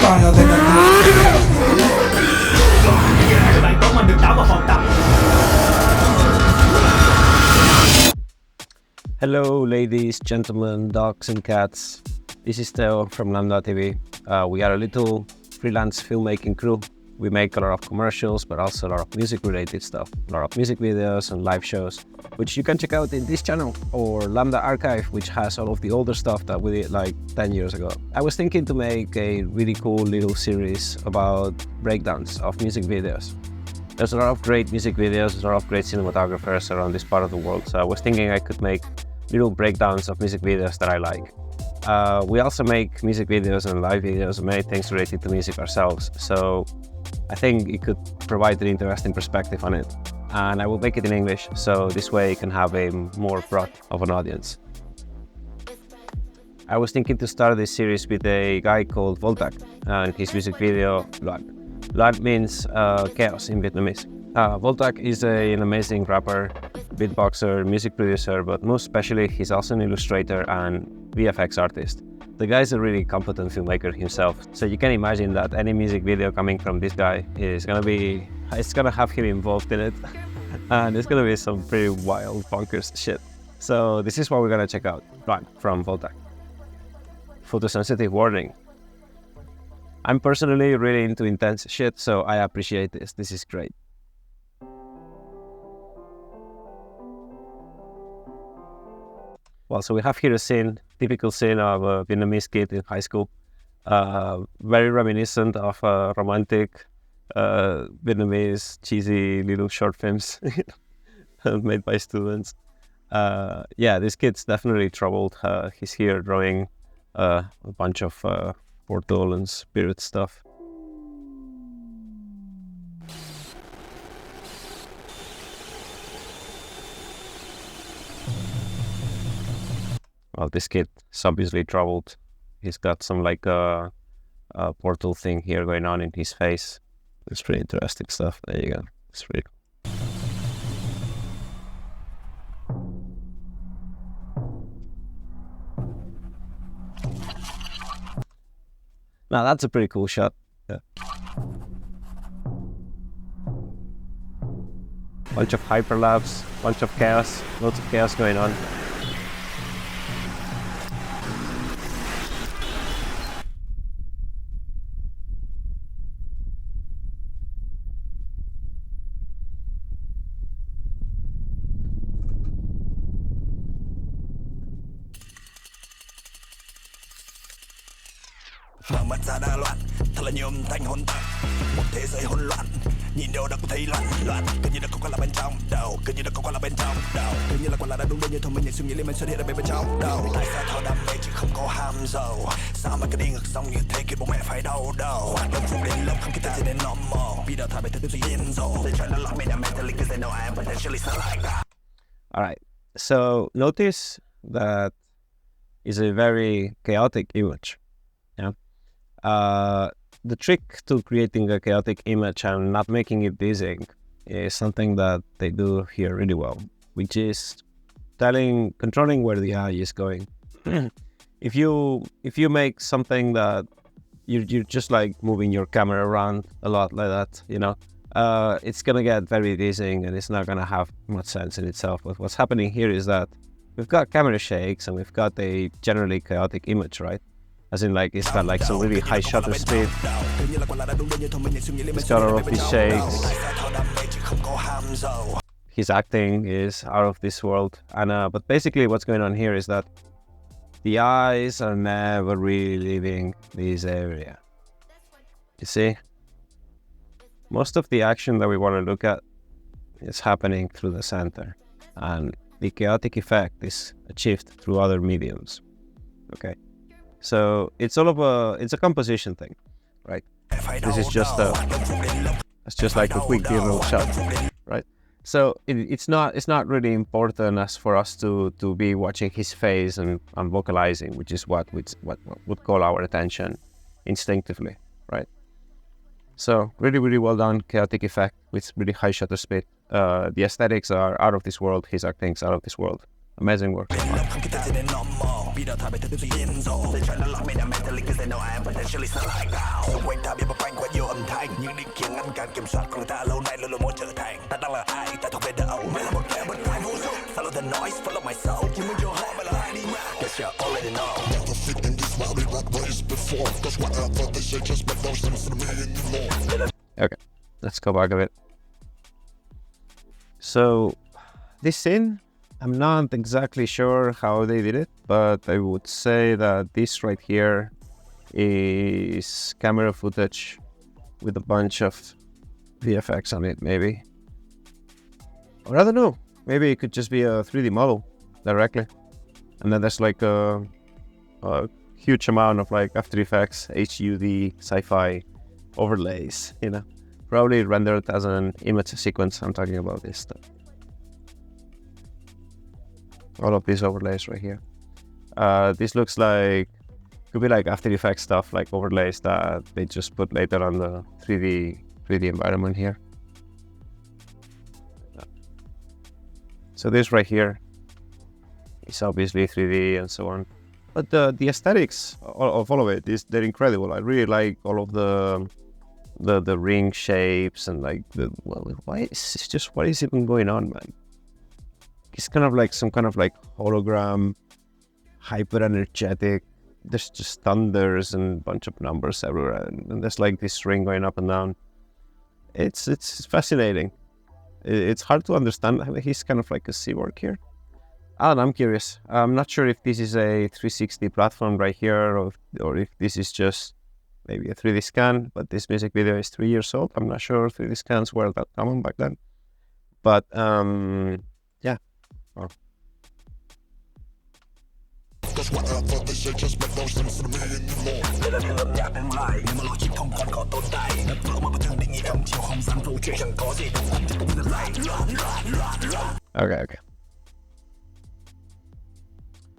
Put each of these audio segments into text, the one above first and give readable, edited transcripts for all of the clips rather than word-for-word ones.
Bạn có mình được đảo vào phòng tập. Hello, ladies, gentlemen, dogs and cats. This is Theo from LambdaTV. We are a little freelance filmmaking crew. We make a lot of commercials, but also a lot of music-related stuff. A lot of music videos and live shows, which you can check out in this channel or Lambda Archive, which has all of the older stuff that we did like 10 years ago. I was thinking to make a really cool little series about breakdowns of music videos. There's a lot of great music videos, there's a lot of great cinematographers around this part of the world, so I was thinking I could make little breakdowns of music videos that I like. We also make music videos and live videos and many things related to music ourselves, so I think it could provide an interesting perspective on it. And I will make it in English, so this way it can have a more broad of an audience. I was thinking to start this series with a guy called VOLTAK and his music video LOÉN. LOÉN means chaos in Vietnamese. VOLTAK is an amazing rapper, beatboxer, music producer, but most especially he's also an illustrator and VFX artist. The guy's a really competent filmmaker himself, so you can imagine that any music video coming from this guy is gonna have him involved in it, and it's gonna be some pretty wild, bonkers shit. So this is what we're gonna check out, LOÉN from VOLTAK. Photosensitive warning. I'm personally really into intense shit, so I appreciate this. This is great. Well, so we have here a scene, typical scene of a Vietnamese kid in high school. Very reminiscent of romantic Vietnamese cheesy little short films made by students. Yeah, this kid's definitely troubled. He's here drawing a bunch of portal and spirit stuff. Well, this kid is obviously troubled. He's got some like a portal thing here going on in his face. It's pretty interesting stuff. There you go. It's pretty cool. Now that's a pretty cool shot. Yeah. Bunch of hyperlapse, bunch of chaos, lots of chaos going on. Mở mắt ra đa loạn, thật là nhiều âm thanh hỗn tạp, một thế giới hỗn loạn, nhìn đâu đã có thấy loạn loạn, cứ như là có là bên trong đầu, cứ như là có là bên trong đầu, cứ như là quả là đã đúng bao nhiêu thông minh những suy nghĩ liên minh xuất hiện ở bên trong đầu. Tại sao thao đam mê chứ không có ham giàu? Sao mà cứ đi ngược dòng như thế khiến bố mẹ phải đau đầu? Đông phục đến lớp không khi ta chỉ đến normal, vì đào thải bài thứ tư điên rồ. They try to lock me down mentally 'cause they know I am potentially so like that. All right, so notice that is a very chaotic image. Yeah. The trick to creating a chaotic image and not making it dizzying is something that they do here really well, which is controlling where the eye is going. If you make something that you're just like moving your camera around a lot like that, you know, it's gonna get very dizzying and it's not gonna have much sense in itself. But what's happening here is that we've got camera shakes and we've got a generally chaotic image, right? As in, like, it's got like some really high shutter speed. It's got all of these shakes. His acting is out of this world. And but basically what's going on here is that the eyes are never really leaving this area. You see? Most of the action that we want to look at is happening through the center. And the chaotic effect is achieved through other mediums. Okay? So it's a composition thing, right? This is just like a quick B-roll shot, right? So it's not really important as for us to be watching his face and vocalizing, which is what would call our attention instinctively, right? So really well done, chaotic effect with really high shutter speed. The aesthetics are out of this world. His acting's out of this world. Amazing work. Okay, let's go back a bit. So this scene, I'm not exactly sure how they did it, but I would say that this right here is camera footage with a bunch of VFX on it, maybe. Or I don't know, maybe it could just be a 3D model directly. And then there's like a huge amount of like After Effects, HUD, sci-fi overlays, you know. Probably rendered as an image sequence. I'm talking about this stuff. All of these overlays right here. This looks like, could be like After Effects stuff, like overlays that they just put later on the 3D environment here. So this right here is obviously 3D and so on. But the aesthetics of all of it they're incredible. I really like all of the ring shapes and like what is even going on, man? It's kind of like some kind of like hologram, hyper energetic. There's just thunders and a bunch of numbers everywhere, and there's like this ring going up and down. It's fascinating. It's hard to understand. I mean, he's kind of like a cyborg here. And I'm curious. I'm not sure if this is a 360 platform right here, or if this is just maybe a 3D scan. But this music video is 3 years old. I'm not sure 3D scans were that common back then. But yeah. Wow. Okay.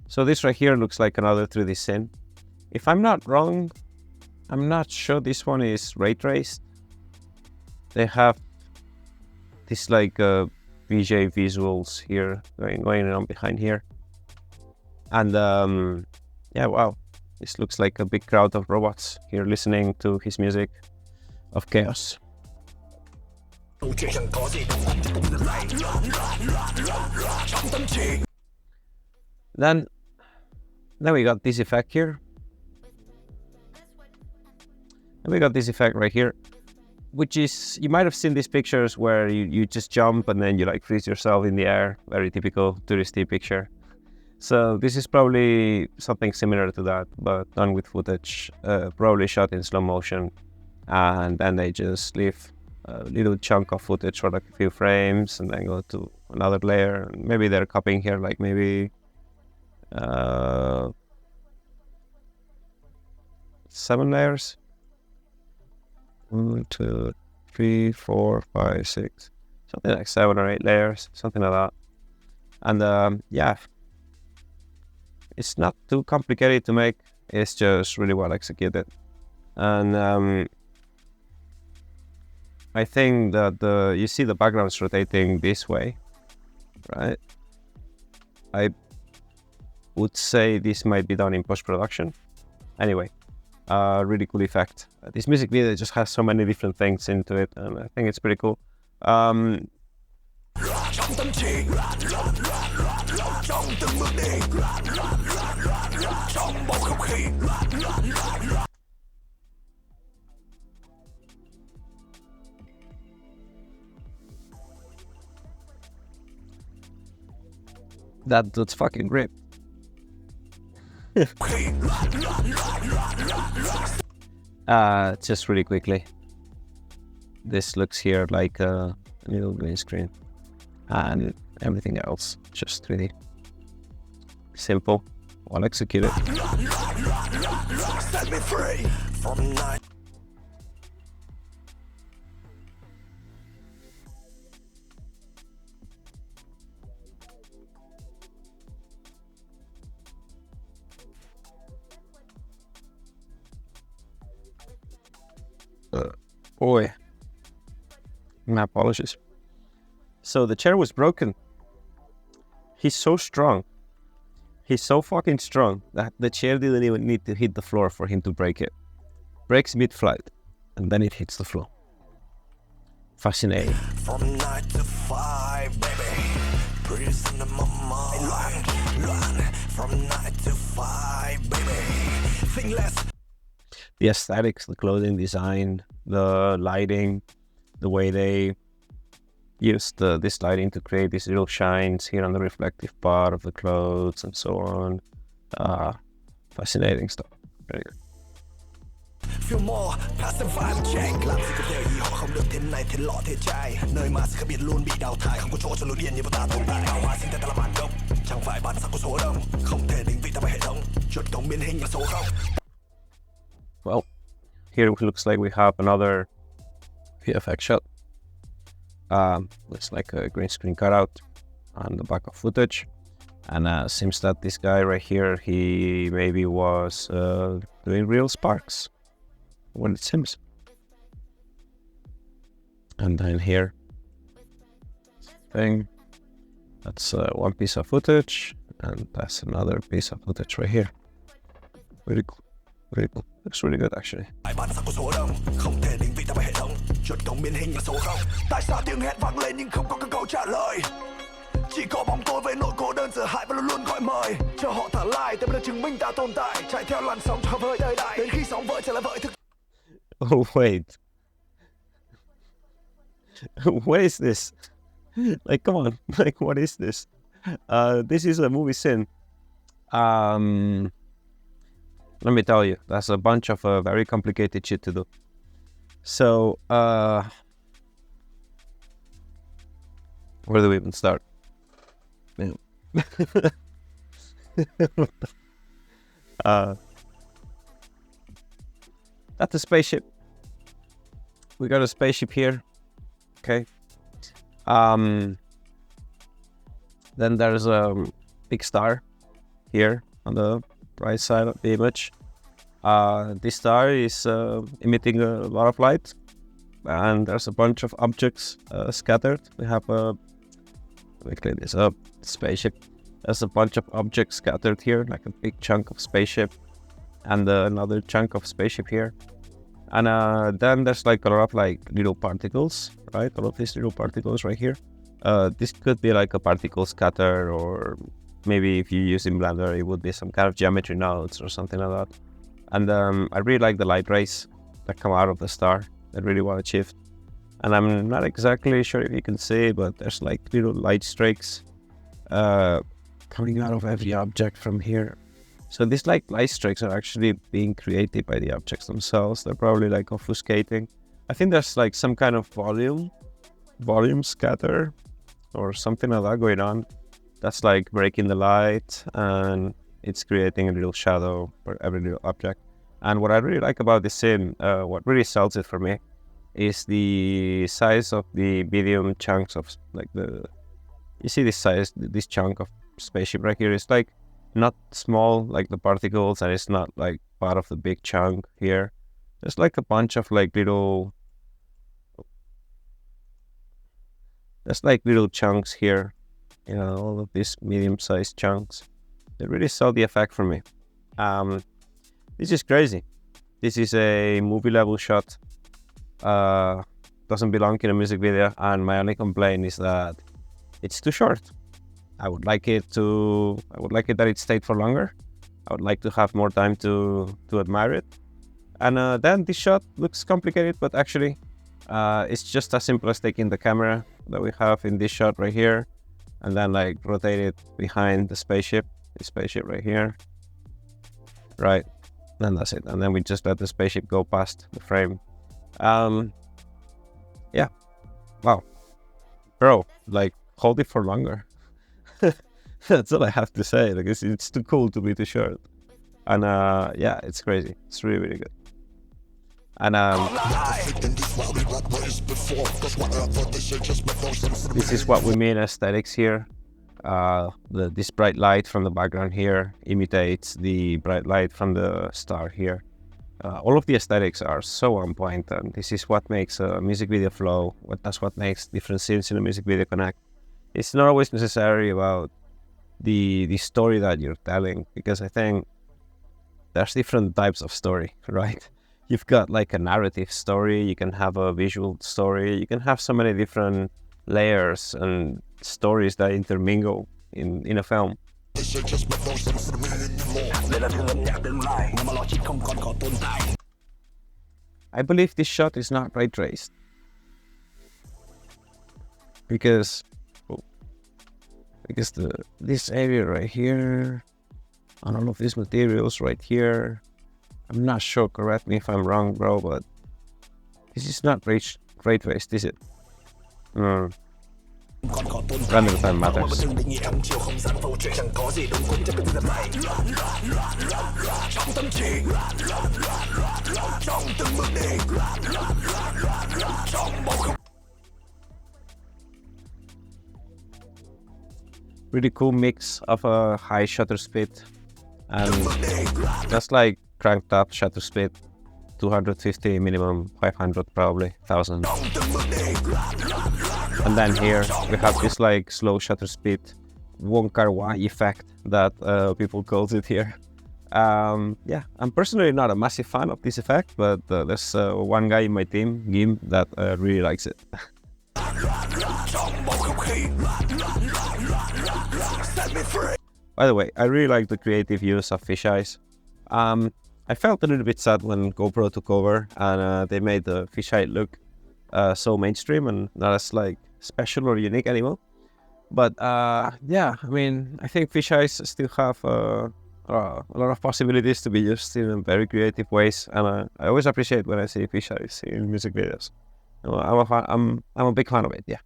So this right here looks like another 3D scene. If I'm not wrong, I'm not sure this one is ray traced. They have this like VJ visuals here going on behind here. And yeah, wow, this looks like a big crowd of robots here listening to his music of chaos. Then we got this effect here. And we got this effect right here, which is, you might have seen these pictures where you just jump and then you like freeze yourself in the air. Very typical touristy picture. So this is probably something similar to that, but done with footage, probably shot in slow motion. And then they just leave a little chunk of footage for like a few frames and then go to another layer. And maybe they're copying here like maybe 7 layers. 1, 2, 3, 4, 5, 6, something like 7 or 8 layers, something like that. And yeah, it's not too complicated to make. It's just really well executed. And I think that you see the background's rotating this way, right? I would say this might be done in post-production. Anyway, really cool effect. This music video just has so many different things into it, and I think it's pretty cool. That dude's fucking great. Just really quickly, this looks here like a little green screen, and everything else just 3D. Simple, well executed. Set me free from night. Boy, my apologies. So the chair was broken. He's so strong. He's so fucking strong that the chair didn't even need to hit the floor for him to break it. Breaks mid-flight, and then it hits the floor. Fascinating. From 9 to 5, baby. Prison in my mind. LOէN. From 9 to 5, baby. Think less. The aesthetics, the clothing design, the lighting, the way they use this lighting to create these little shines here on the reflective part of the clothes and so on. Fascinating stuff. Very good. Feel more, pass and vibe check. Làm gì cũng theo ý họ không được thế này thế lọ thế trai. Nơi mà sự khác biệt luôn bị đào thải, không có chỗ cho lối điên như bọn ta tồn tại. Tạo hóa sinh ra ta là bản gốc, chẳng phải bản sắc của số đông. Không thể định vị ta bởi hệ thống, chuột cổng biến hình là số không. Well, here it looks like we have another VFX shot. Looks like a green screen cutout on the back of footage. And seems that this guy right here, he maybe was doing real sparks. What it seems. And then here, thing, that's one piece of footage, and that's another piece of footage right here. Very cool. Very cool. Looks really good actually. Bản sắc của số đông, không thể định vị ta bởi hệ thống, chuột cổng biến hình là số không. Tại sao tiếng hét vang lên nhưng không có câu trả lời? Chỉ có bóng tối với nỗi cô đơn sợ hãi và luôn luôn gọi mời. Cho họ thả lại, ta đã chứng minh ta tồn tại. Chạy theo làn sóng cho vơi đời đại, đến khi sóng vỡ trở lại vợi thực. Oh wait. What is this? Like, come on. Like, what is this? This is a movie scene. Let me tell you, that's a bunch of very complicated shit to do. So, where do we even start? That's a spaceship. We got a spaceship here. Okay. Then there's a big star here on the right side of the image. This star is emitting a lot of light, and there's a bunch of objects scattered. We have a, let me clean this up, spaceship. There's a bunch of objects scattered here, like a big chunk of spaceship, and another chunk of spaceship here. And then there's like a lot of like little particles, right? All of these little particles right here. This could be like a particle scatter, or maybe if you use in Blender, it would be some kind of geometry nodes or something like that. And I really like the light rays that come out of the star. I really want to shift. And I'm not exactly sure if you can see, but there's like little light streaks coming out of every object from here. So these like light streaks are actually being created by the objects themselves. They're probably like obfuscating. I think there's like some kind of volume scatter or something like that going on. That's like breaking the light, and it's creating a little shadow for every little object. And what I really like about this scene, what really sells it for me, is the size of the medium chunks of like you see this size, this chunk of spaceship right here. It's like not small like the particles, and it's not like part of the big chunk here. There's like a bunch of like little, there's like little chunks here, you know, all of these medium-sized chunks. They really sell the effect for me. This is crazy. This is a movie level shot. Doesn't belong in a music video, and my only complaint is that it's too short. I would like it that it stayed for longer. I would like to have more time to admire it. And then this shot looks complicated, but actually it's just as simple as taking the camera that we have in this shot right here, and then like rotate it behind the spaceship, right here, right? And that's it. And then we just let the spaceship go past the frame. Yeah, wow, bro, like hold it for longer. That's all I have to say. Like it's too cool to be too short. And yeah, it's crazy. It's really, really good. And this is what we mean aesthetics here. This bright light from the background here imitates the bright light from the star here. All of the aesthetics are so on point, and this is what makes a music video flow. That's what makes different scenes in a music video connect. It's not always necessary about the story that you're telling, because I think there's different types of story, right? You've got like a narrative story, you can have a visual story, you can have so many different layers and stories that intermingle in a film. I believe this shot is not ray traced because this area right here and all of these materials right here, I'm not sure, correct me if I'm wrong, bro, but this is not ray traced, is it? Random time matters. Really cool mix of a high shutter speed and that's like cranked up shutter speed, 250 minimum, 500 probably, 1000. And then here we have this like slow shutter speed, Wong Kar-wai effect that people calls it here. Yeah, I'm personally not a massive fan of this effect, but there's one guy in my team, Gim, that really likes it. By the way, I really like the creative use of fisheyes. I felt a little bit sad when GoPro took over and they made the fisheye look so mainstream and not as like special or unique anymore. But yeah, I mean, I think fisheyes still have a lot of possibilities to be used in very creative ways, and I always appreciate when I see fisheyes in music videos. I'm a big fan of it, yeah.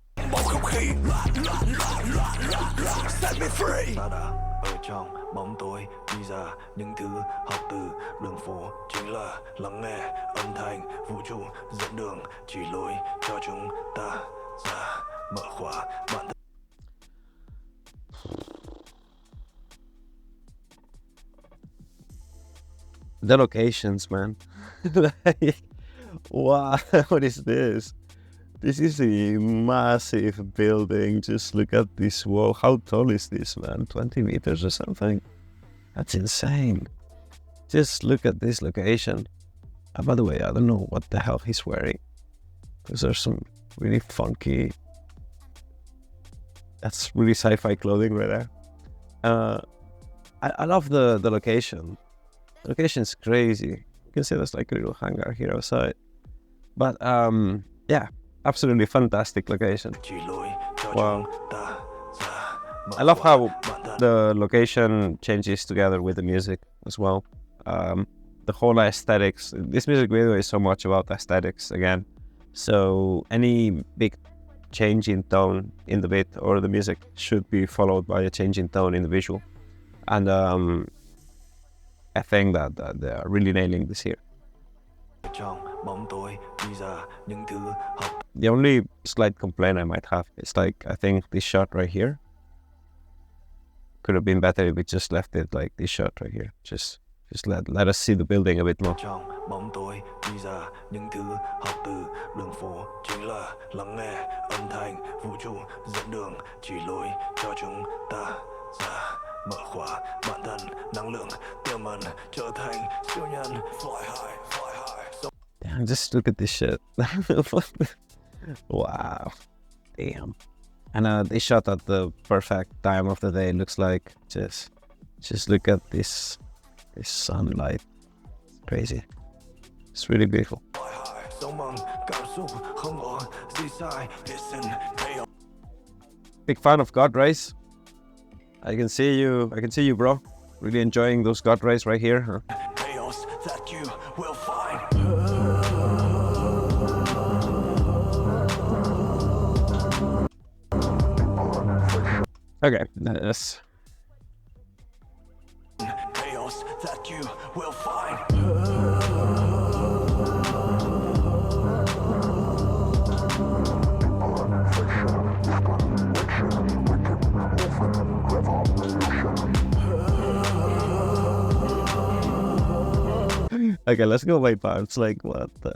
Set me free. Ở trong bóng tối đi ra những thứ học từ đường phố chính là lắng nghe âm thanh vũ trụ dẫn đường chỉ lối cho chúng ta ra mở khóa bản thân. The locations, man. Wow, what is this? This is a massive building. Just look at this wall. How tall is this, man? 20 meters or something? That's insane. Just look at this location. By the way, I don't know what the hell he's wearing, because there's some really funky, that's really sci-fi clothing right there. I love the location. The location's crazy. You can see there's like a little hangar here outside. But yeah, absolutely fantastic location. Wow. I love how the location changes together with the music as well. The whole aesthetics. This music video is so much about aesthetics again. So any big change in tone in the beat or the music should be followed by a change in tone in the visual. And I think that they are really nailing this here. The only slight complaint I might have is like, I think this shot right here could have been better if we just left it like this shot right here. Just let us see the building a bit more. Damn, just look at this shit. Wow. Damn. And they shot at the perfect time of the day. Looks like just look at this sunlight. It's crazy. It's really beautiful. Big fan of God rays. I can see you, bro. Really enjoying those God rays right here, huh? That you will find. Okay, that's chaos that you will find. Okay, let's go by parts. Like what the?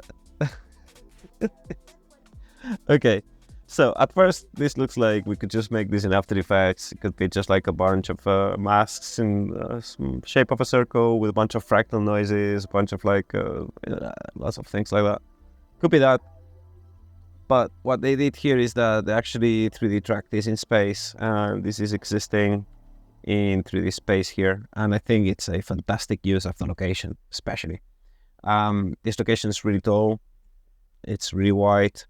Okay, So at first, this looks like we could just make this in After Effects. It could be just like a bunch of masks in some shape of a circle with a bunch of fractal noises, a bunch of like lots of things like that. Could be that. But what they did here is that they actually 3D tracked this in space, and this is existing in 3D space here. And I think it's a fantastic use of the location, especially. This location is really tall. It's really wide.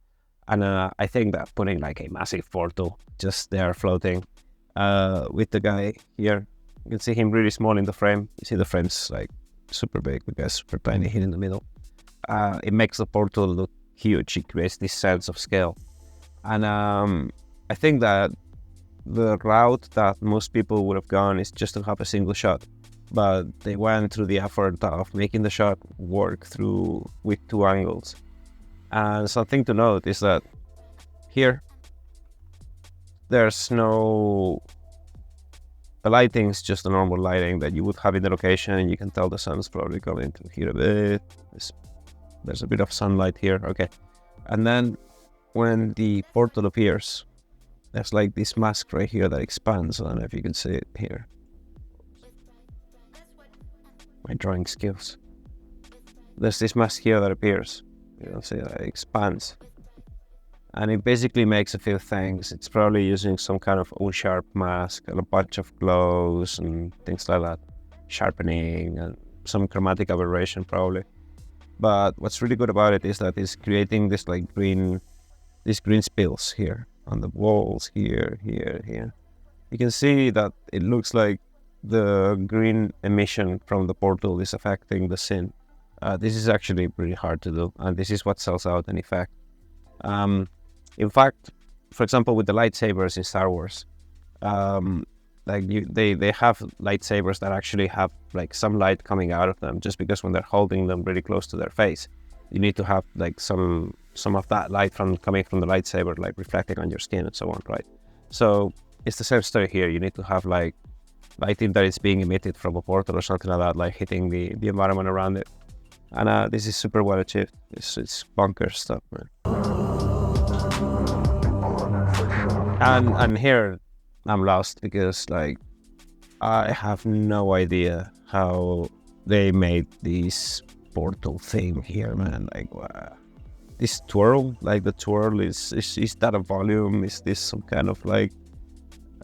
And I think that putting like a massive portal just there floating with the guy here, you can see him really small in the frame. You see the frame's like super big, the guy's super tiny here in the middle. It makes the portal look huge. It creates this sense of scale. And I think that the route that most people would have gone is just to have a single shot. But they went through the effort of making the shot work with 2 angles. And something to note is that here, there's no... The lighting is just the normal lighting that you would have in the location. You can tell the sun's probably coming through here a bit. There's a bit of sunlight here, okay. And then when the portal appears, there's like this mask right here that expands. I don't know if you can see it here. My drawing skills. There's this mask here that appears. You can see that it expands. And it basically makes a few things. It's probably using some kind of O-sharp mask and a bunch of glows and things like that. Sharpening and some chromatic aberration probably. But what's really good about it is that it's creating this like green spills here on the walls here. You can see that it looks like the green emission from the portal is affecting the scene. This is actually pretty hard to do, and this is what sells out an effect. In fact, for example, with the lightsabers in Star Wars, they have lightsabers that actually have like some light coming out of them, just because when they're holding them really close to their face, you need to have like some of that light coming from the lightsaber, like reflecting on your skin and so on, right? So it's the same story here. You need to have like lighting that is being emitted from a portal or something like that, like hitting the environment around it. And this is super well achieved. It's bonkers stuff, man. And here I'm lost because like I have no idea how they made this portal thing here, man. Like this twirl, like the twirl is that a volume? Is this some kind of like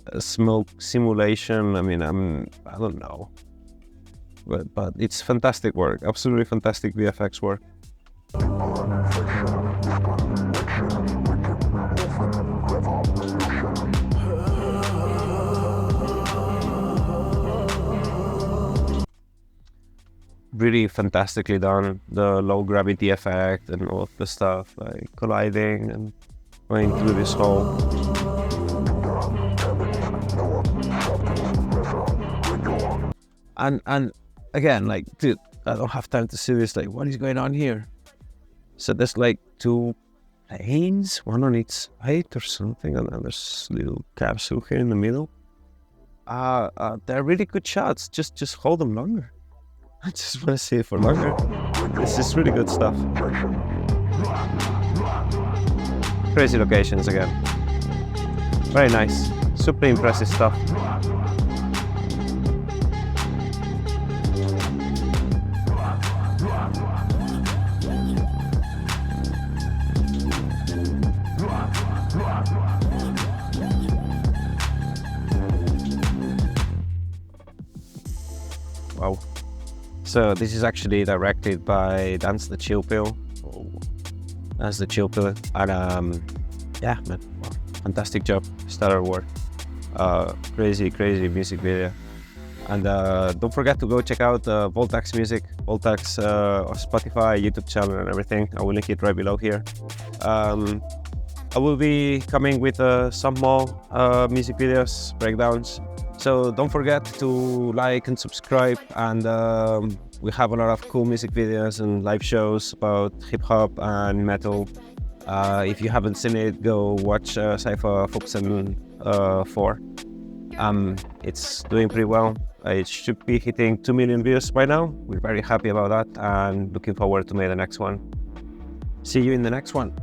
a smoke simulation? I mean, I don't know. But it's fantastic work, absolutely fantastic VFX work. Really fantastically done, the low gravity effect and all of the stuff, like colliding and going through this hole. And again, like, dude, I don't have time to see this. Like, what is going on here? So there's like 2 planes, one on each side or something, and then there's a little capsule here in the middle. They're really good shots. Just hold them longer. I just want to see it for longer. This is really good stuff. Crazy locations again. Very nice. Super impressive stuff. Wow. So this is actually directed by Dance the Chill Pill. That's the Chill Pill. And yeah, man, wow. Fantastic job, stellar work. Crazy music video. And don't forget to go check out VOLTAK's music, VOLTAK's Spotify, YouTube channel and everything. I will link it right below here. I will be coming with some more music videos, breakdowns. So don't forget to like and subscribe, and we have a lot of cool music videos and live shows about hip-hop and metal. If you haven't seen it, go watch Cypher Fuxen 4. It's doing pretty well. It should be hitting 2 million views by now. We're very happy about that and looking forward to make the next one. See you in the next one.